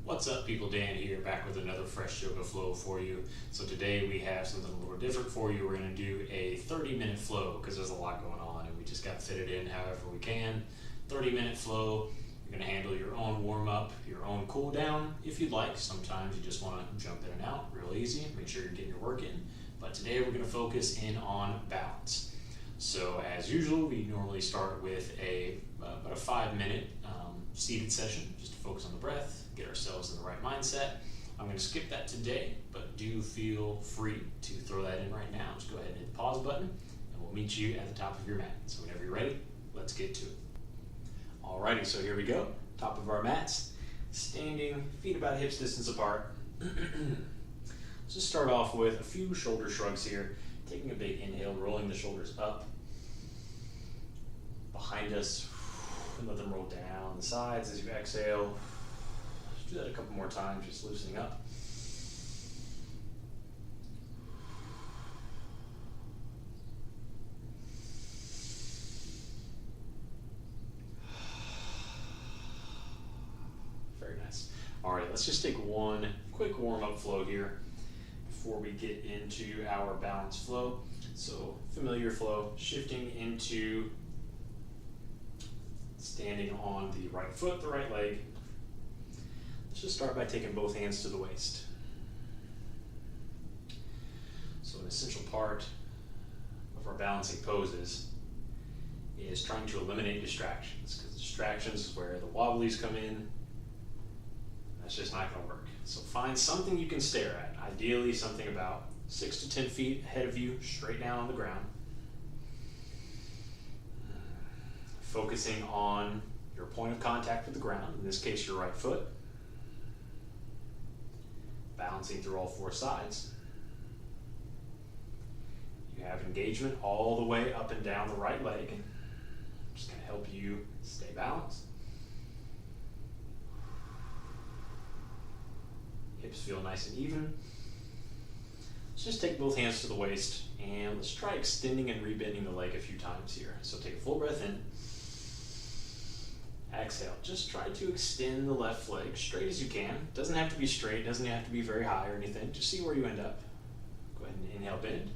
What's up, people? Dan here, back with another fresh yoga flow for you. So today we have something a little different for you. We're going to do a 30-minute flow because there's a lot going on and we just got to fit it in however we can. 30-minute flow. You're going to handle your own warm-up, your own cool-down if you'd like. Sometimes you just want to jump in and out real easy. Make sure you're getting your work in. But today we're going to focus in on balance. So as usual, we normally start with about a 5-minute seated session just to focus on the breath, get ourselves in the right mindset. I'm going to skip that today, but do feel free to throw that in right now. Just go ahead and hit the pause button, and we'll meet you at the top of your mat. So whenever you're ready, let's get to it. Alrighty, so here we go. Top of our mats, standing, feet about hips distance apart. Let's just start off with a few shoulder shrugs here. Taking a big inhale, rolling the shoulders up, behind us, and let them roll down the sides as you exhale. Just do that a couple more times, just loosening up. Very nice. All right, let's just take one quick warm-up flow here before we get into our balance flow. So familiar flow, shifting into standing on the right foot, the right leg. Let's just start by taking both hands to the waist. So an essential part of our balancing poses is trying to eliminate distractions, because distractions is where the wobblies come in. That's just not going to work. So find something you can stare at, ideally something about 6 to 10 feet ahead of you, straight down on the ground. Focusing on your point of contact with the ground, in this case your right foot. Balancing through all four sides. You have engagement all the way up and down the right leg. Just going to help you stay balanced. Hips feel nice and even. Let's just take both hands to the waist and let's try extending and rebending the leg a few times here. So take a full breath in. Exhale. Just try to extend the left leg straight as you can. Doesn't have to be straight, doesn't have to be very high or anything. Just see where you end up. Go ahead and inhale, bend.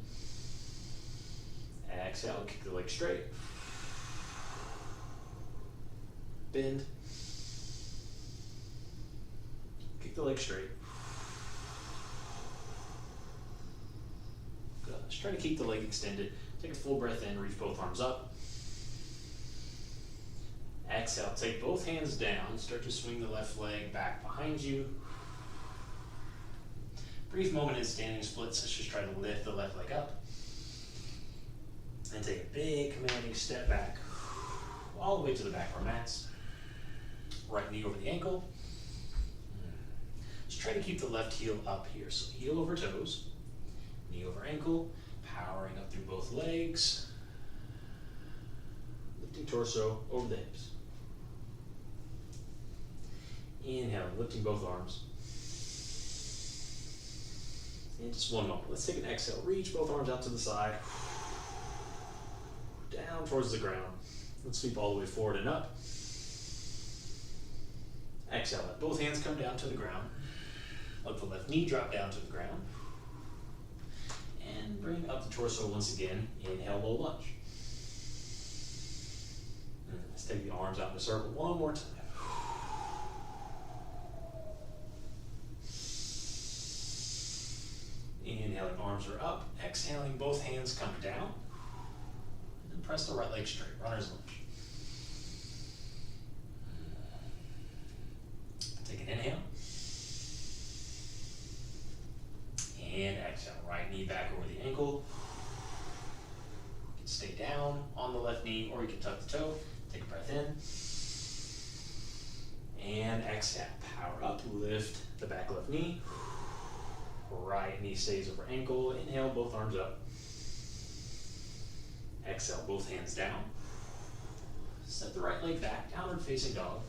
Exhale, kick the leg straight. Bend. Kick the leg straight. Good. Just try to keep the leg extended. Take a full breath in, reach both arms up. Exhale, take both hands down, start to swing the left leg back behind you. Brief moment in standing splits, let's just try to lift the left leg up. And take a big commanding step back, all the way to the back of our mats. Right knee over the ankle. Just try to keep the left heel up here, so heel over toes, knee over ankle, powering up through both legs. Lifting torso over the hips. Inhale, lifting both arms. And just one moment. Let's take an exhale. Reach both arms out to the side. Down towards the ground. Let's sweep all the way forward and up. Exhale, let both hands come down to the ground. Let the left knee drop down to the ground. And bring up the torso once again. Inhale, low lunge. Let's take the arms out in a circle one more time. Inhaling, arms are up. Exhaling, both hands come down. And then press the right leg straight, runner's lunge. Take an inhale. And exhale, right knee back over the ankle. You can stay down on the left knee or you can tuck the toe. Take a breath in. And exhale, power up, lift the back left knee. Right knee stays over ankle. Inhale, both arms up. Exhale, both hands down. Step the right leg back, downward facing dog.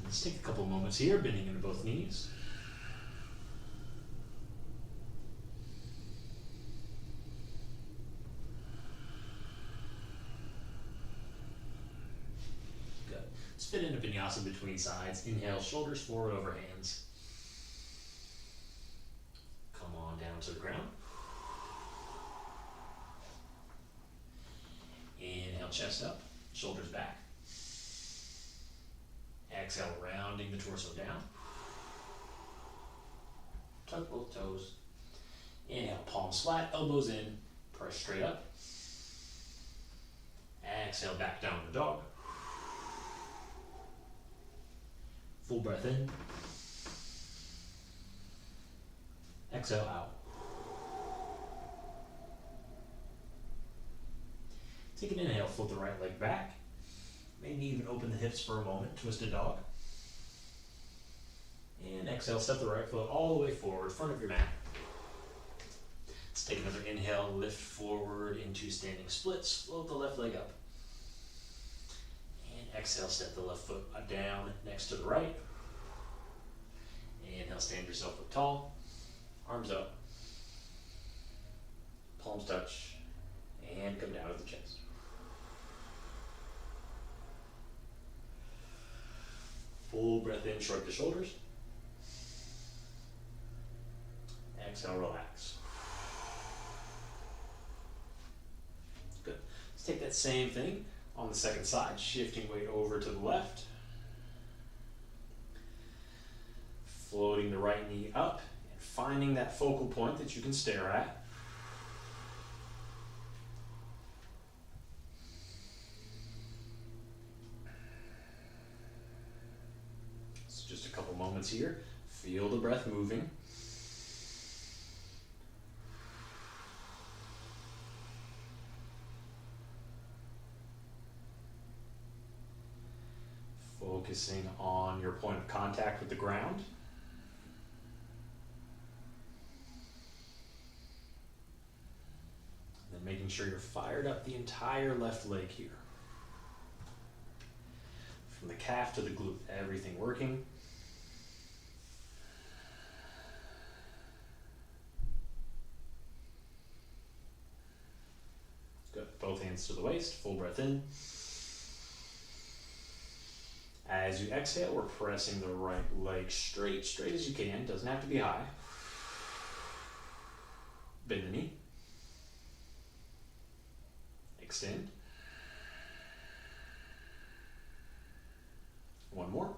Let's take a couple moments here, bending into both knees. Good. Let's fit into Vinyasa. Vinyasa between sides. Inhale, shoulders forward over hands. Come on down to the ground. Inhale, chest up, shoulders back. Exhale, rounding the torso down. Tuck both toes. Inhale, palms flat, elbows in, press straight up. Exhale, back down to dog. Full breath in. Exhale out. Take an inhale, float the right leg back. Maybe even open the hips for a moment, twisted dog. And exhale, step the right foot all the way forward, front of your mat. Let's take another inhale, lift forward into standing splits, float the left leg up. And exhale, step the left foot down next to the right. Inhale, stand yourself up tall, arms up, palms touch, and come down to the chest. Full breath in, shrug the shoulders. Exhale, relax. Good. Let's take that same thing on the second side, shifting weight over to the left. Floating the right knee up and finding that focal point that you can stare at. So just a couple moments here. Feel the breath moving. Focusing on your point of contact with the ground. And then making sure you're fired up the entire left leg here. From the calf to the glute, everything working. Good. Both hands to the waist, full breath in. As you exhale, we're pressing the right leg straight as you can. Doesn't have to be high. Bend the knee. Extend. One more.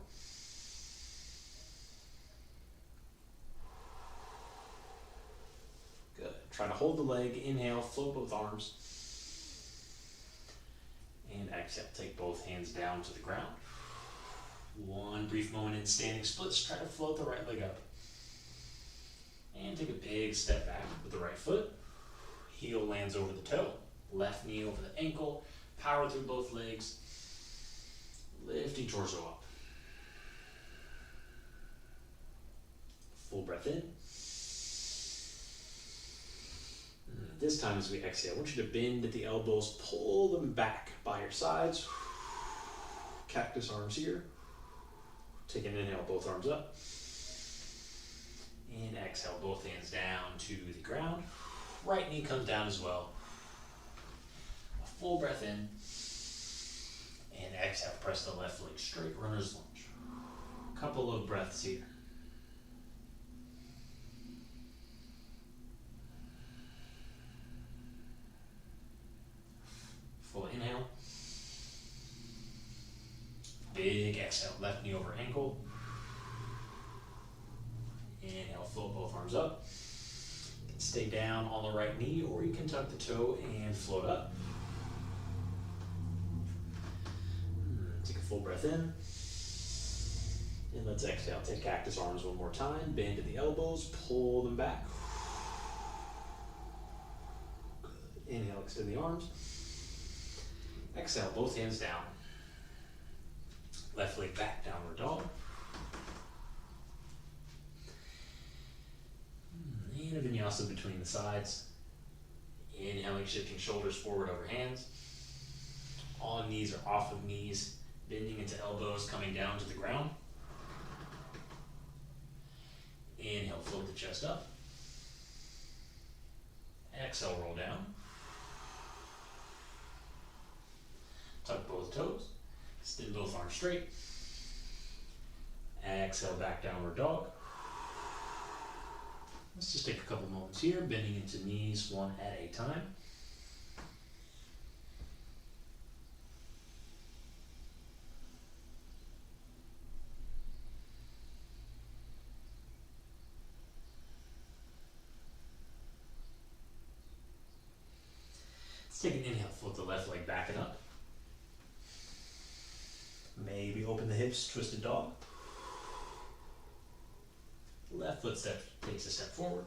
Good. Try to hold the leg. Inhale, float both arms. And exhale, take both hands down to the ground. One brief moment in standing splits. Try to float the right leg up. And take a big step back with the right foot. Heel lands over the toe. Left knee over the ankle. Power through both legs. Lifting torso up. Full breath in. This time as we exhale, I want you to bend at the elbows. Pull them back by your sides. Cactus arms here. Take an inhale, both arms up. And exhale, both hands down to the ground. Right knee comes down as well. A full breath in. And exhale, press the left leg straight, runner's lunge. Couple of breaths here. Full inhale. Big exhale, left knee over ankle. Inhale, float both arms up. You can stay down on the right knee, or you can tuck the toe and float up. Take a full breath in. And let's exhale. Take cactus arms one more time. Bend at the elbows, pull them back. Good. Inhale, extend the arms. Exhale, both hands down. Left leg back, downward dog. And a vinyasa between the sides. Inhaling, shifting shoulders forward over hands. All knees are off of knees, bending into elbows, coming down to the ground. Inhale, float the chest up. Exhale, roll down. Tuck both toes. Extend both arms straight. exhale, back downward dog. Let's just take a couple moments here, bending into knees one at a time. Let's take an inhale, float the left leg back and up. Maybe open the hips, twisted dog. Left foot takes a step forward.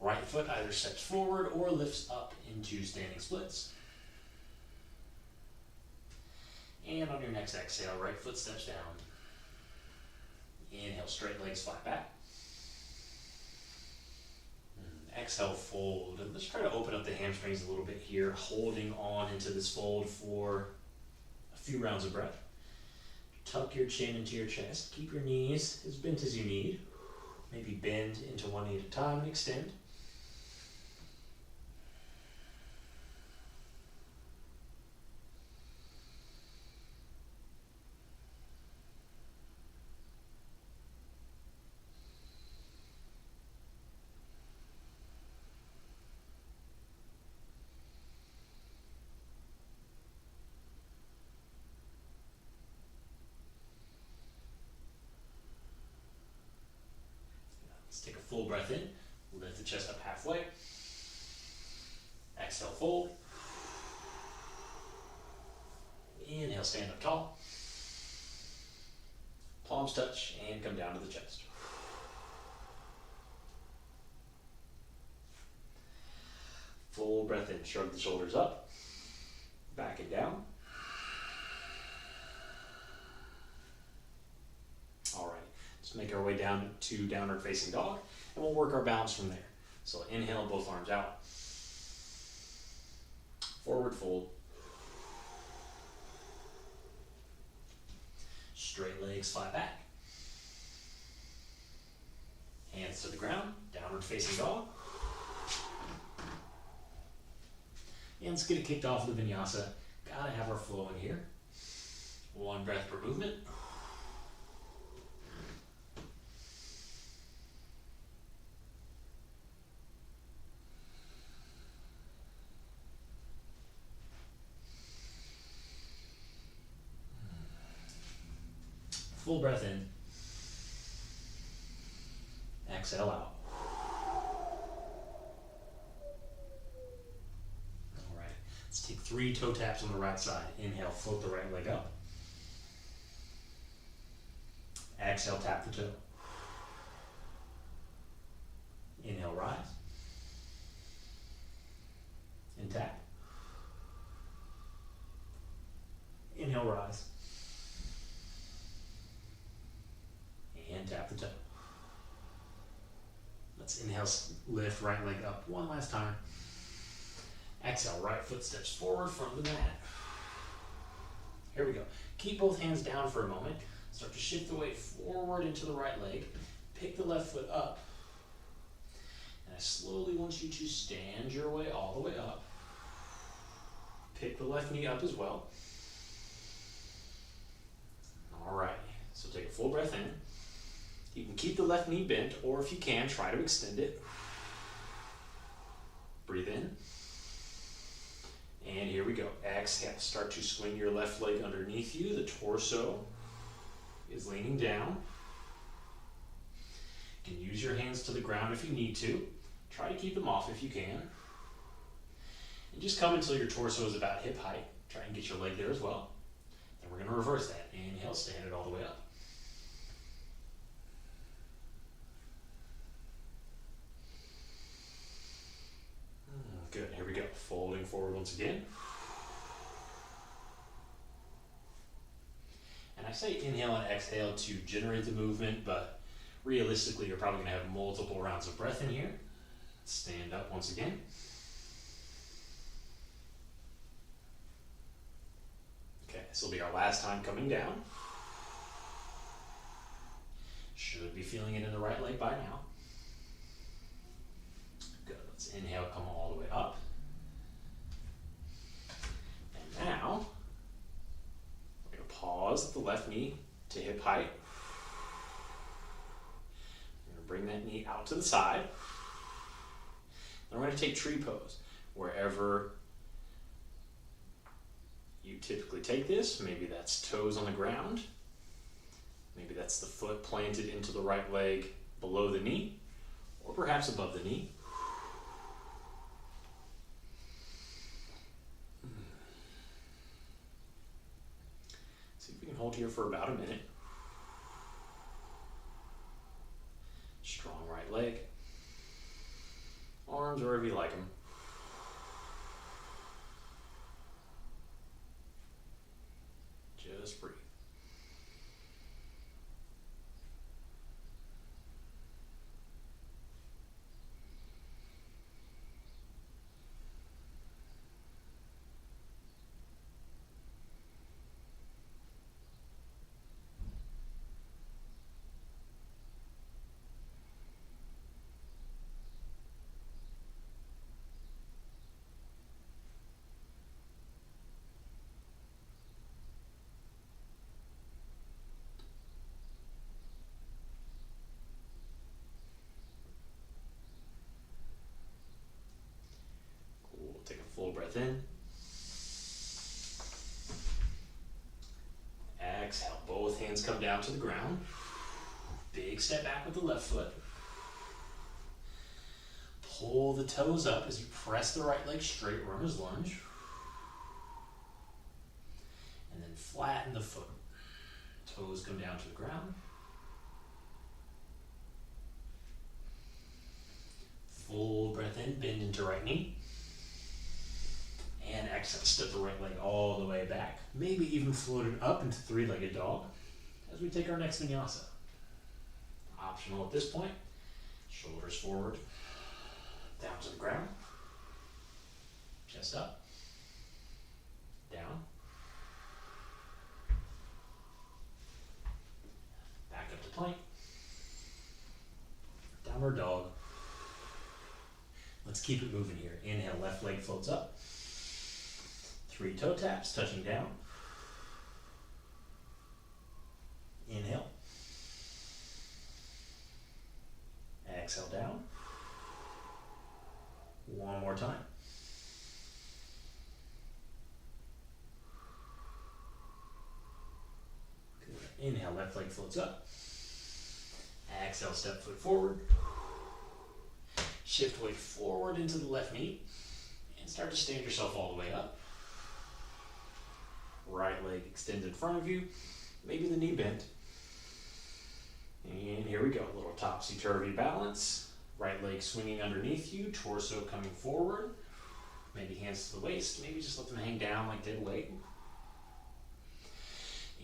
Right foot either steps forward or lifts up into standing splits. And on your next exhale, right foot steps down. Inhale, straight legs flat back. Exhale, fold. And let's try to open up the hamstrings a little bit here, holding on into this fold for a few rounds of breath. Tuck your chin into your chest. Keep your knees as bent as you need. Maybe bend into one knee at a time and extend. Let's take a full breath in. Lift the chest up halfway. Exhale, fold. Inhale, stand up tall. Palms touch and come down to the chest. Full breath in. Shrug the shoulders up. Back and down. Let's make our way down to downward facing dog, and we'll work our balance from there. So inhale, both arms out. Forward fold. Straight legs flat back. Hands to the ground, downward facing dog. And let's get it kicked off with Vinyasa. Gotta have our flow in here. One breath per movement. Full breath in. Exhale out. All right. Let's take 3 toe taps on the right side. Inhale, float the right leg up. Exhale, tap the toe. Inhale, rise. And tap. Inhale, rise. And tap the toe. Let's inhale, lift right leg up one last time. Exhale, right foot steps forward from the mat. Here we go. Keep both hands down for a moment. Start to shift the weight forward into the right leg. Pick the left foot up. And I slowly want you to stand your way all the way up. Pick the left knee up as well. All right. So take a full breath in. You can keep the left knee bent, or if you can, try to extend it. Breathe in. And here we go. Exhale. Start to swing your left leg underneath you. The torso is leaning down. You can use your hands to the ground if you need to. Try to keep them off if you can. And just come until your torso is about hip height. Try and get your leg there as well. Then we're going to reverse that. Inhale, stand it all the way up. Good, here we go. Folding forward once again. And I say inhale and exhale to generate the movement, but realistically, you're probably going to have multiple rounds of breath in here. Stand up once again. Okay, this will be our last time coming down. Should be feeling it in the right leg by now. Good, let's inhale, come all the way up. And now, we're going to pause at the left knee to hip height. bring that knee out to the side. Then we're going to take tree pose. Wherever you typically take this, maybe that's toes on the ground. Maybe that's the foot planted into the right leg below the knee, or perhaps above the knee. See if we can hold here for about a minute. Strong right leg. Arms wherever you like them. Just breathe. Take a full breath in. Exhale, both hands come down to the ground. Big step back with the left foot. Pull the toes up as you press the right leg straight, runner's lunge. And then flatten the foot. Toes come down to the ground. Full breath in, bend into right knee. And exhale, step the right leg all the way back. Maybe even float it up into three-legged dog as we take our next vinyasa. Optional at this point. Shoulders forward, down to the ground. Chest up, down. Back up to plank. Downward dog. Let's keep it moving here. Inhale, left leg floats up. 3 toe taps, touching down. Inhale. Exhale down. One more time. Good. Inhale, left leg floats up. Exhale, step foot forward. Shift weight forward into the left knee. And start to stand yourself all the way up. Right leg extends in front of you, maybe the knee bent. And here we go, a little topsy-turvy balance. Right leg swinging underneath you, torso coming forward. Maybe hands to the waist, maybe just let them hang down like dead weight.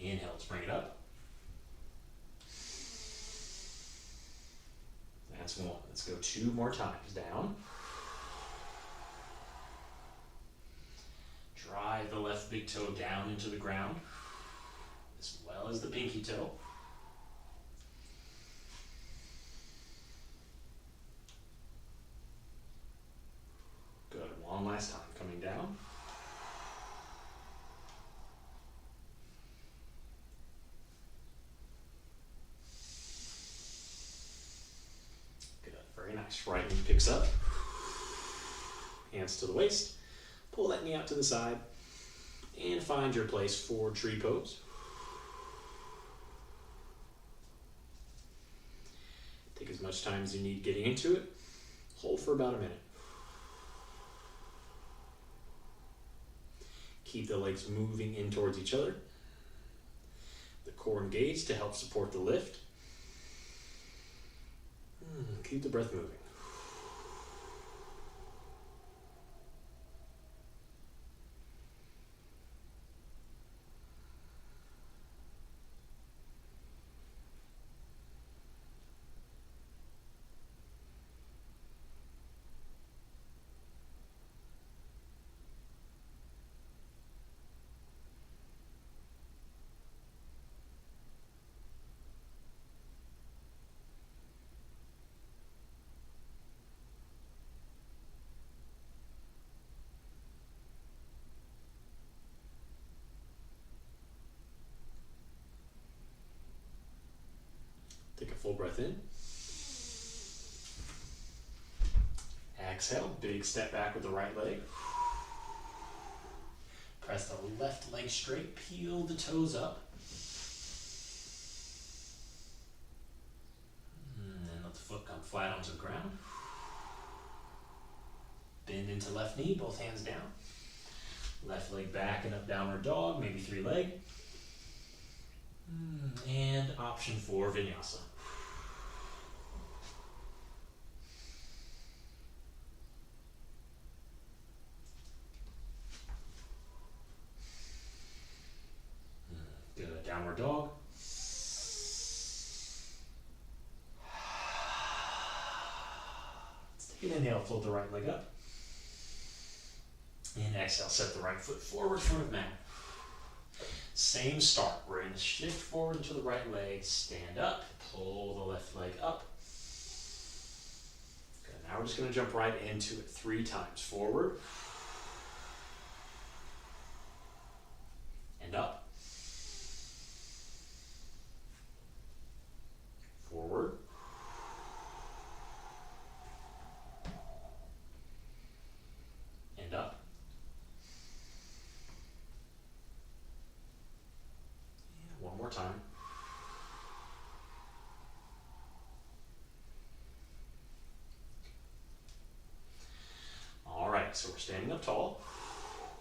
Inhale, let's bring it up. That's one. Let's go 2 more times. Down. Drive the left big toe down into the ground, as well as the pinky toe. Good. One last time. Coming down. Good. Very nice. Right knee picks up. Hands to the waist. Pull that knee out to the side and find your place for tree pose. Take as much time as you need getting into it. Hold for about a minute. Keep the legs moving in towards each other. The core engaged to help support the lift. Keep the breath moving. Take a full breath in. Exhale, big step back with the right leg. Press the left leg straight, peel the toes up. And then let the foot come flat onto the ground. Bend into left knee, both hands down. Left leg back and up, downward dog, maybe 3-leg. And option 4, Vinyasa. Good, downward dog. Let's take an inhale, float the right leg up. And exhale, set the right foot forward, front of mat. Same start. We're going to shift forward into the right leg, stand up, pull the left leg up. Good. Now we're just going to jump right into it 3 times. Forward. And up. Forward. And up. And one more time. All right, so we're standing up tall.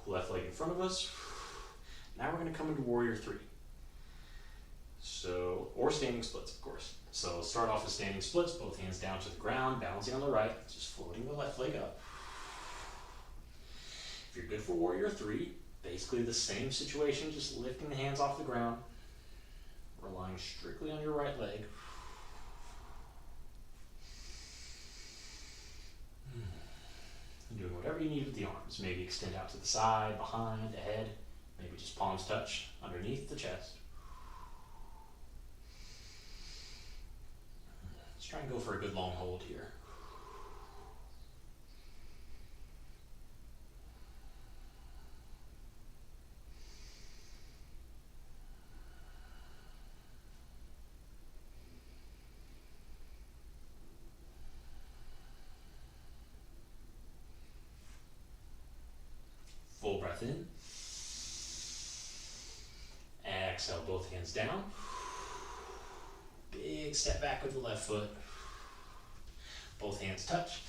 Left leg in front of us. Now we're going to come into Warrior 3. So, or standing splits, of course. So start off with standing splits, both hands down to the ground, balancing on the right, just floating the left leg up. If you're good for Warrior 3, basically the same situation, just lifting the hands off the ground, relying strictly on your right leg. And doing whatever you need with the arms. Maybe extend out to the side, behind, ahead. Maybe just palms touch underneath the chest. Let's try and go for a good long hold here. Full breath in. Exhale, both hands down. Big step back with the left foot. Both hands touch.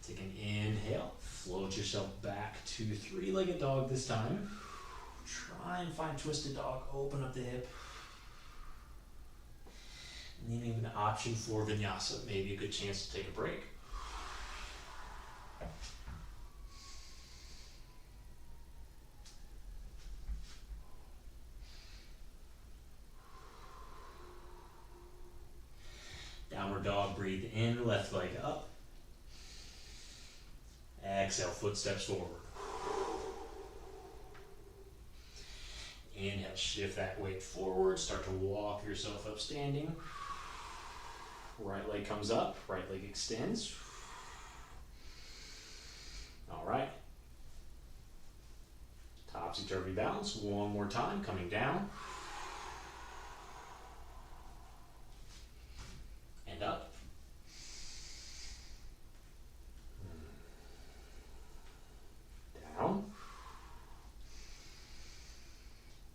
Take an inhale. Float yourself back to 3-legged dog this time. Try and find twisted dog. Open up the hip. And then even an option for Vinyasa. Maybe a good chance to take a break. Downward dog, breathe in, left leg up. Exhale, footsteps forward. Inhale, shift that weight forward, start to walk yourself up standing. Right leg comes up, right leg extends. All right. Topsy-turvy bounce, one more time, coming down. And up. Down.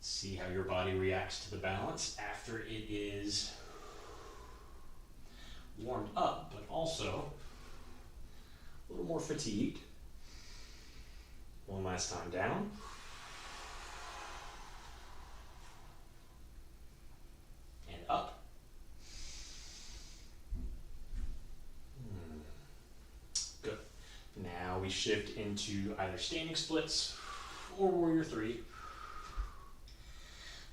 See how your body reacts to the balance after it is warmed up, but also a little more fatigued. One last time down. And up. Good. Now we shift into either standing splits or Warrior 3.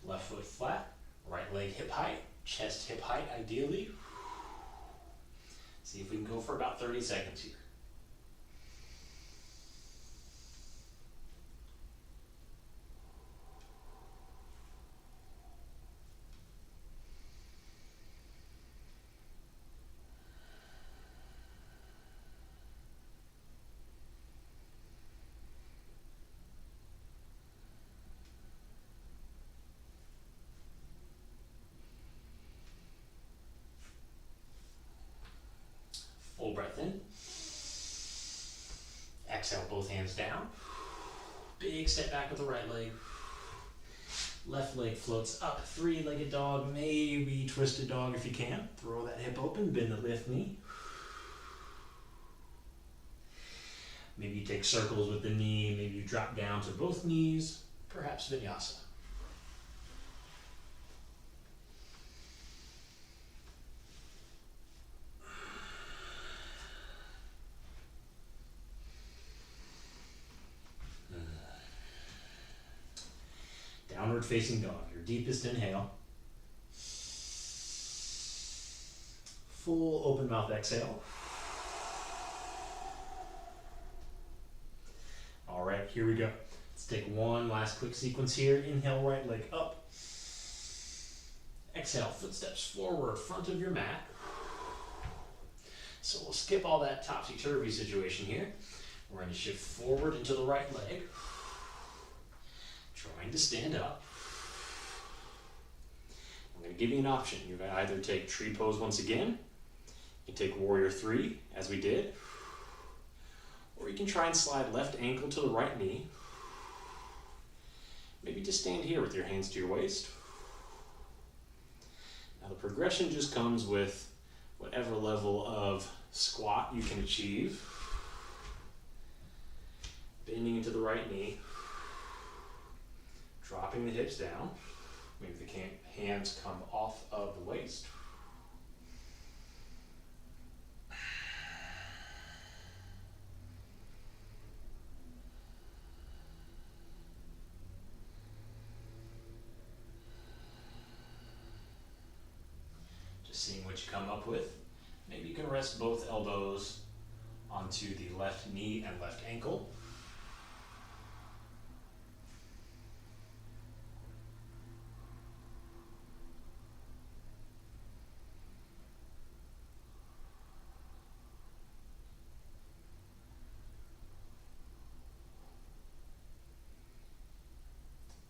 Left foot flat, right leg hip height, chest hip height ideally. See if we can go for about 30 seconds here. Full breath in. Exhale, both hands down. Big step back with the right leg. Left leg floats up, three-legged dog, maybe twisted dog if you can. Throw that hip open, bend the left knee. Maybe you take circles with the knee, maybe you drop down to both knees, perhaps Vinyasa. Downward facing dog, your deepest inhale. Full open mouth exhale. All right, here we go. Let's take one last quick sequence here. Inhale, right leg up. Exhale, footsteps forward, front of your mat. So we'll skip all that topsy-turvy situation here. We're going to shift forward into the right leg. Trying to stand up. I'm going to give you an option. You can either take tree pose once again. You can take warrior three, as we did. Or you can try and slide left ankle to the right knee. Maybe just stand here with your hands to your waist. Now the progression just comes with whatever level of squat you can achieve. Bending into the right knee. Dropping the hips down. Maybe the hands come off of the waist. Just seeing what you come up with. Maybe you can rest both elbows onto the left knee and left ankle.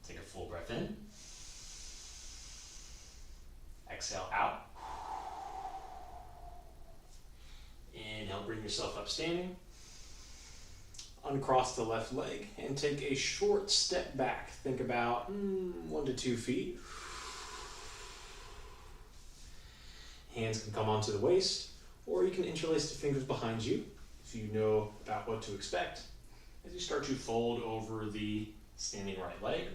Take a full breath in. Exhale out. Inhale, bring yourself up standing. Uncross the left leg and take a short step back. Think about 1 to 2 feet. Hands can come onto the waist, or you can interlace the fingers behind you if you know about what to expect as you start to fold over the standing right leg.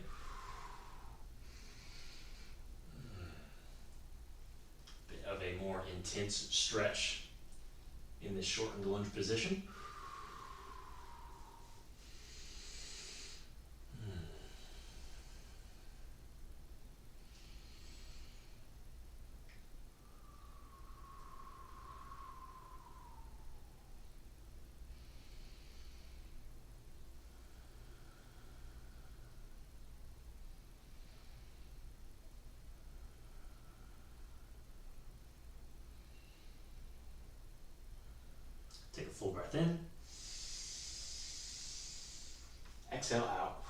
Bit of a more intense stretch in this shortened lunge position. Take a full breath in. Exhale out.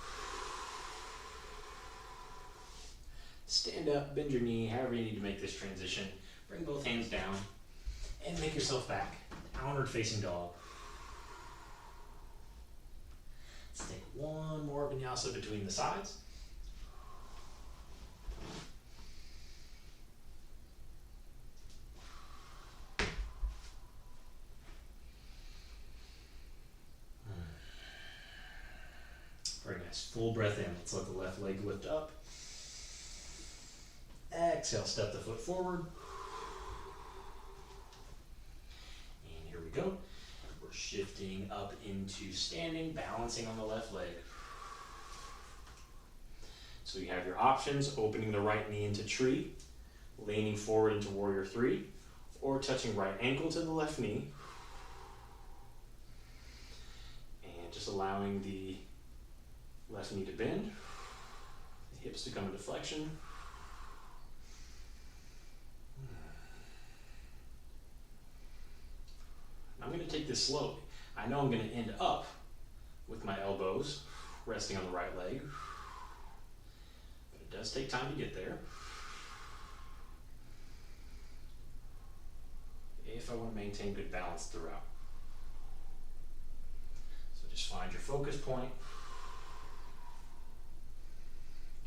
Stand up, bend your knee, however you need to make this transition. Bring both hands down and make yourself back. Downward facing dog. Let's take one more vinyasa between the sides. Very nice. Full breath in. Let's let the left leg lift up. Exhale, step the foot forward. And here we go. We're shifting up into standing, balancing on the left leg. So you have your options: opening the right knee into tree, leaning forward into warrior three, or touching right ankle to the left knee. And just allowing the left knee to bend, the hips to come into flexion. I'm going to take this slowly. I know I'm going to end up with my elbows resting on the right leg, but it does take time to get there. If I want to maintain good balance throughout. So just find your focus point.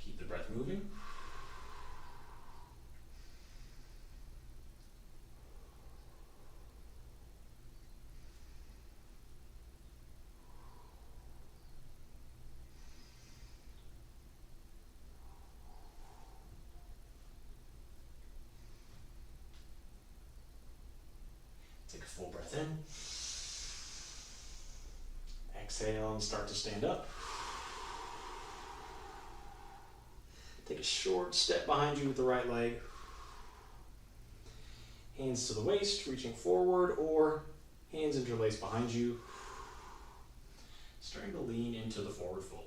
Keep the breath moving. Take a full breath in. Exhale and start to stand up. Take a short step behind you with the right leg. Hands to the waist, reaching forward, or hands interlaced behind you. Starting to lean into the forward fold.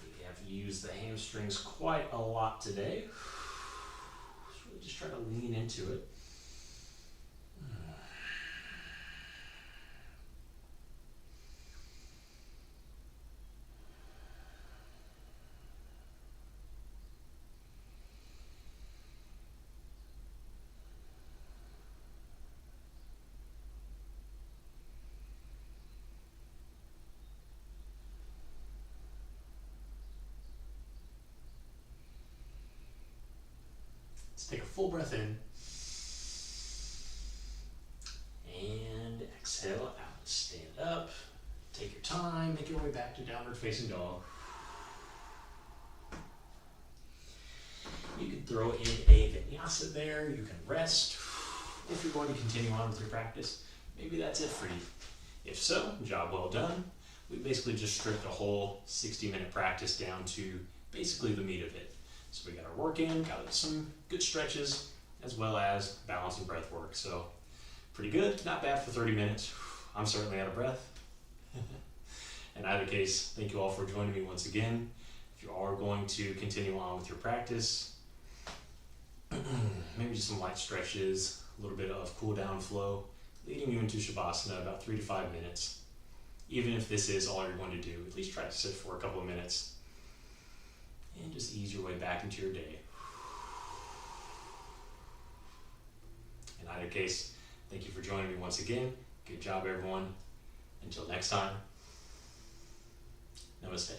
We have used the hamstrings quite a lot today. Just try to lean into it. Let's take a full breath in. And exhale out. Stand up. Take your time. Make your way back to downward facing dog. You can throw in a vinyasa there. You can rest. If you're going to continue on with your practice, maybe that's it for you. If so, job well done. We basically just stripped a whole 60-minute practice down to basically the meat of it. So we got our work in, got some good stretches, as well as balance and breath work. So pretty good, not bad for 30 minutes. I'm certainly out of breath. In either case, thank you all for joining me once again. If you are going to continue on with your practice, maybe just some light stretches, a little bit of cool down flow, leading you into Shavasana about 3 to 5 minutes. Even if this is all you're going to do, at least try to sit for a couple of minutes and just ease your way back into your day. In either case, thank you for joining me once again. Good job, everyone. Until next time, namaste.